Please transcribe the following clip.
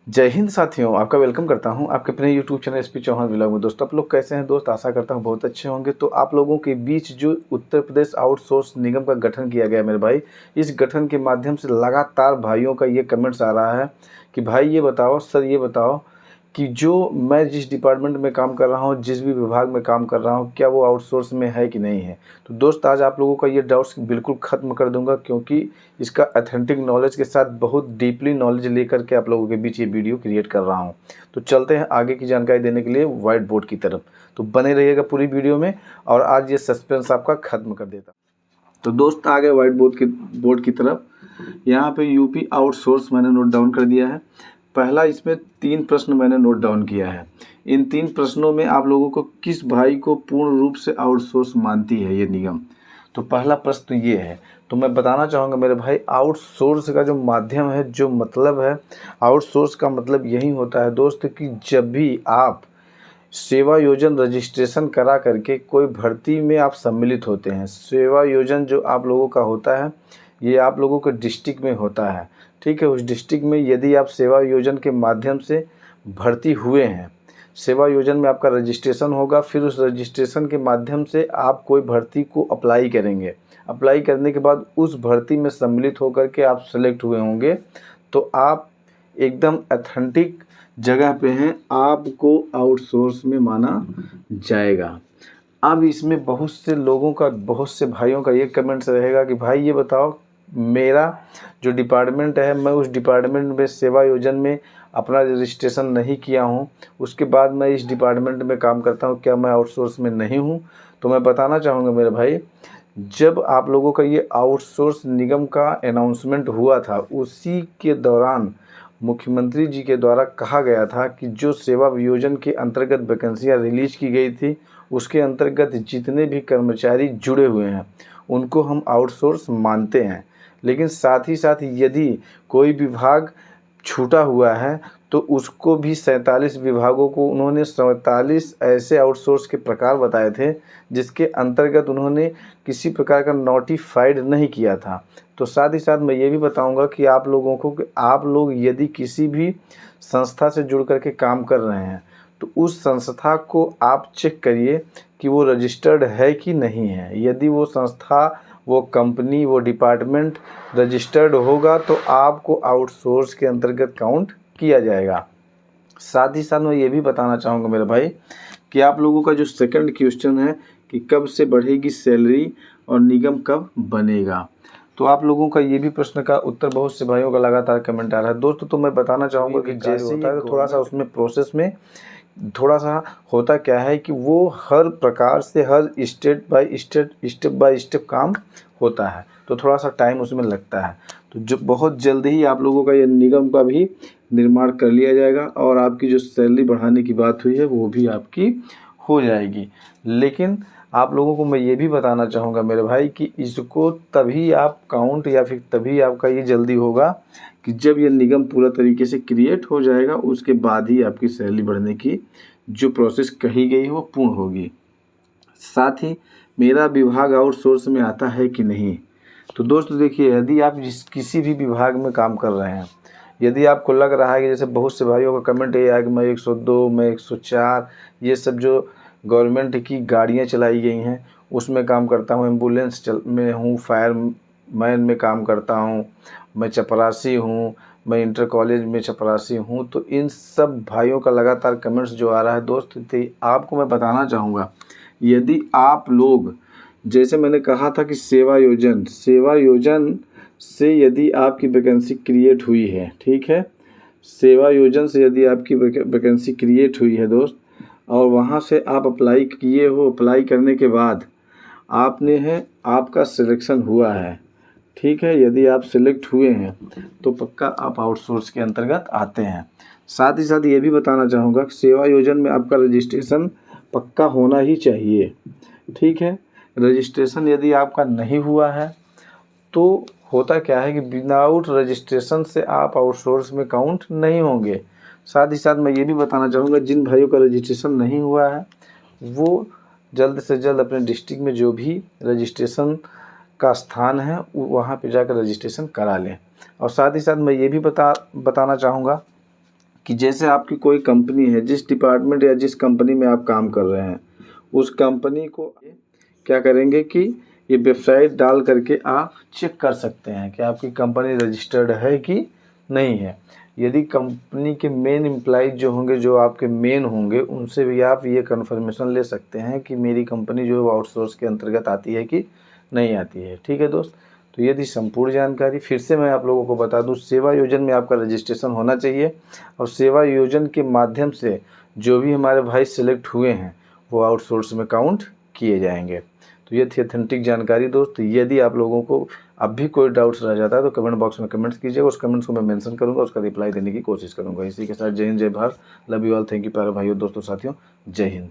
जय हिंद साथियों, आपका वेलकम करता हूं आपके अपने YouTube channel SP Chauhan vlog में। दोस्तों, आप लोग कैसे हैं दोस्त? आशा करता हूं बहुत अच्छे होंगे। तो आप लोगों के बीच जो उत्तर प्रदेश आउटसोर्स निगम का गठन किया गया मेरे भाई, इस गठन के माध्यम से लगातार भाइयों का ये कमेंट्स आ रहा है कि भाई ये बताओ, सर ये बताओ कि जो मैं जिस डिपार्टमेंट में काम कर रहा हूँ, जिस भी विभाग में काम कर रहा हूँ, क्या वो आउटसोर्स में है कि नहीं है। तो दोस्त, आज आप लोगों का ये डाउट्स बिल्कुल ख़त्म कर दूंगा, क्योंकि इसका अथेंटिक नॉलेज के साथ बहुत डीपली नॉलेज लेकर के आप लोगों के बीच ये वीडियो क्रिएट कर रहा हूँ। तो चलते हैं आगे की जानकारी देने के लिए व्हाइट बोर्ड की तरफ। तो बने रहिएगा पूरी वीडियो में, और आज ये सस्पेंस आपका ख़त्म कर देता। तो दोस्त, आ गए व्हाइट बोर्ड की तरफ। यहाँ पे यूपी आउटसोर्स मैंने नोट डाउन कर दिया है। पहला, इसमें 3 प्रश्न मैंने नोट डाउन किया है। इन 3 प्रश्नों में आप लोगों को किस भाई को पूर्ण रूप से आउटसोर्स मानती है ये निगम। तो पहला प्रश्न तो ये है। तो मैं बताना चाहूँगा मेरे भाई, आउटसोर्स का जो माध्यम है, जो मतलब है, आउटसोर्स का मतलब यही होता है दोस्त कि जब भी आप सेवा योजन रजिस्ट्रेशन करा करके कोई भर्ती में आप सम्मिलित होते हैं। सेवा योजन जो आप लोगों का होता है, ये आप लोगों के डिस्ट्रिक्ट में होता है। ठीक है, उस डिस्ट्रिक्ट में यदि आप सेवा योजन के माध्यम से भर्ती हुए हैं, सेवा योजन में आपका रजिस्ट्रेशन होगा, फिर उस रजिस्ट्रेशन के माध्यम से आप कोई भर्ती को अप्लाई करेंगे। अप्लाई करने के बाद उस भर्ती में सम्मिलित होकर के आप सेलेक्ट हुए होंगे, तो आप एकदम अथेंटिक जगह पे हैं, आपको आउटसोर्स में माना जाएगा। अब इसमें बहुत से लोगों का, बहुत से भाइयों का ये कमेंट्स रहेगा कि भाई ये बताओ, मेरा जो डिपार्टमेंट है, मैं उस डिपार्टमेंट में सेवा योजन में अपना रजिस्ट्रेशन नहीं किया हूँ, उसके बाद मैं इस डिपार्टमेंट में काम करता हूँ, क्या मैं आउटसोर्स में नहीं हूँ? तो मैं बताना चाहूँगा मेरे भाई, जब आप लोगों का ये आउटसोर्स निगम का अनाउंसमेंट हुआ था, उसी के दौरान मुख्यमंत्री जी के द्वारा कहा गया था कि जो सेवा वियोजन के अंतर्गत वैकेंसियाँ रिलीज की गई थी, उसके अंतर्गत जितने भी कर्मचारी जुड़े हुए हैं उनको हम आउटसोर्स मानते हैं। लेकिन साथ ही साथ यदि कोई विभाग छूटा हुआ है तो उसको भी 47 विभागों को उन्होंने 47 ऐसे आउटसोर्स के प्रकार बताए थे जिसके अंतर्गत उन्होंने किसी प्रकार का नोटिफाइड नहीं किया था। तो साथ ही साथ मैं ये भी बताऊंगा कि आप लोगों को कि आप लोग यदि किसी भी संस्था से जुड़ करके काम कर रहे हैं तो उस संस्था को आप चेक करिए कि वो रजिस्टर्ड है कि नहीं है। यदि वो संस्था, वो कंपनी, वो डिपार्टमेंट रजिस्टर्ड होगा तो आपको आउटसोर्स के अंतर्गत काउंट किया जाएगा। साथ ही साथ मैं ये भी बताना चाहूँगा मेरे भाई कि आप लोगों का जो सेकंड क्वेश्चन है कि कब से बढ़ेगी सैलरी और निगम कब बनेगा, तो आप लोगों का ये भी प्रश्न का उत्तर बहुत से भाइयों का लगातार कमेंट आ रहा है दोस्तों। तो मैं बताना चाहूँगा कि जैसे होता है तो थोड़ा सा उसमें प्रोसेस में थोड़ा सा होता क्या है कि वो हर प्रकार से हर स्टेप बाय स्टेप काम होता है, तो थोड़ा सा टाइम उसमें लगता है। तो जो बहुत जल्द ही आप लोगों का ये निगम का भी निर्माण कर लिया जाएगा और आपकी जो सैलरी बढ़ाने की बात हुई है वो भी आपकी हो जाएगी। लेकिन आप लोगों को मैं ये भी बताना चाहूँगा मेरे भाई कि इसको तभी आप काउंट, या फिर तभी आपका ये जल्दी होगा कि जब ये निगम पूरा तरीके से क्रिएट हो जाएगा, उसके बाद ही आपकी सैलरी बढ़ने की जो प्रोसेस कही गई है वो पूर्ण होगी। साथ ही मेरा विभाग आउटसोर्स में आता है कि नहीं, तो दोस्तों देखिए, यदि आप किसी भी विभाग में काम कर रहे हैं, यदि आपको लग रहा है कि जैसे बहुत से भाइयों का कमेंट ये आया कि मैं 102, मैं 104, ये सब जो गवर्नमेंट की गाड़ियाँ चलाई गई हैं उसमें काम करता हूँ, एम्बुलेंस में हूँ, फायरमैन में काम करता हूँ, मैं चपरासी हूँ, मैं इंटर कॉलेज में चपरासी हूँ, तो इन सब भाइयों का लगातार कमेंट्स जो आ रहा है दोस्त, तो आपको मैं बताना चाहूँगा, यदि आप लोग, जैसे मैंने कहा था कि सेवा योजन से यदि आपकी वैकेंसी क्रिएट हुई है, ठीक है, सेवा योजन से यदि आपकी वैकेंसी क्रिएट हुई है दोस्त, और वहाँ से आप अप्लाई किए हो, अप्लाई करने के बाद आपका सिलेक्शन हुआ है, ठीक है, यदि आप सिलेक्ट हुए हैं तो पक्का आप आउटसोर्स के अंतर्गत आते हैं। साथ ही साथ ये भी बताना चाहूँगा कि सेवा योजन में आपका रजिस्ट्रेशन पक्का होना ही चाहिए, ठीक है। रजिस्ट्रेशन यदि आपका नहीं हुआ है तो होता क्या है कि विदाउट रजिस्ट्रेशन से आप आउटसोर्स में काउंट नहीं होंगे। साथ ही साथ मैं ये भी बताना चाहूँगा, जिन भाइयों का रजिस्ट्रेशन नहीं हुआ है वो जल्द से जल्द अपने डिस्ट्रिक्ट में जो भी रजिस्ट्रेशन का स्थान है वहाँ पे जाकर रजिस्ट्रेशन करा लें। और साथ ही साथ मैं ये भी बताना चाहूँगा कि जैसे आपकी कोई कंपनी है, जिस डिपार्टमेंट या जिस कंपनी में आप काम कर रहे हैं, उस कंपनी को क्या करेंगे कि ये वेबसाइट डाल करके आप चेक कर सकते हैं कि आपकी कंपनी रजिस्टर्ड है कि नहीं है। यदि कंपनी के मेन एम्प्लॉइज जो होंगे, जो आपके मेन होंगे, उनसे भी आप ये कन्फर्मेशन ले सकते हैं कि मेरी कंपनी जो है वो आउटसोर्स के अंतर्गत आती है कि नहीं आती है। ठीक है दोस्त, तो यदि संपूर्ण जानकारी फिर से मैं आप लोगों को बता दूं, सेवा योजन में आपका रजिस्ट्रेशन होना चाहिए और सेवा योजन के माध्यम से जो भी हमारे भाई सिलेक्ट हुए हैं वो आउटसोर्स में काउंट किए जाएंगे। तो ये थी ऑथेंटिक जानकारी दोस्त। यदि आप लोगों को अब भी कोई डाउट्स रह जाता है तो कमेंट बॉक्स में कमेंट्स कीजिएगा, उस कमेंट्स को मैं मेंशन करूंगा, उसका रिप्लाई देने की कोशिश करूंगा। इसी के साथ जय हिंद, जय Bharat, love you all, thank you प्यारे भाइयों, दोस्तों, साथियों, जय हिंद।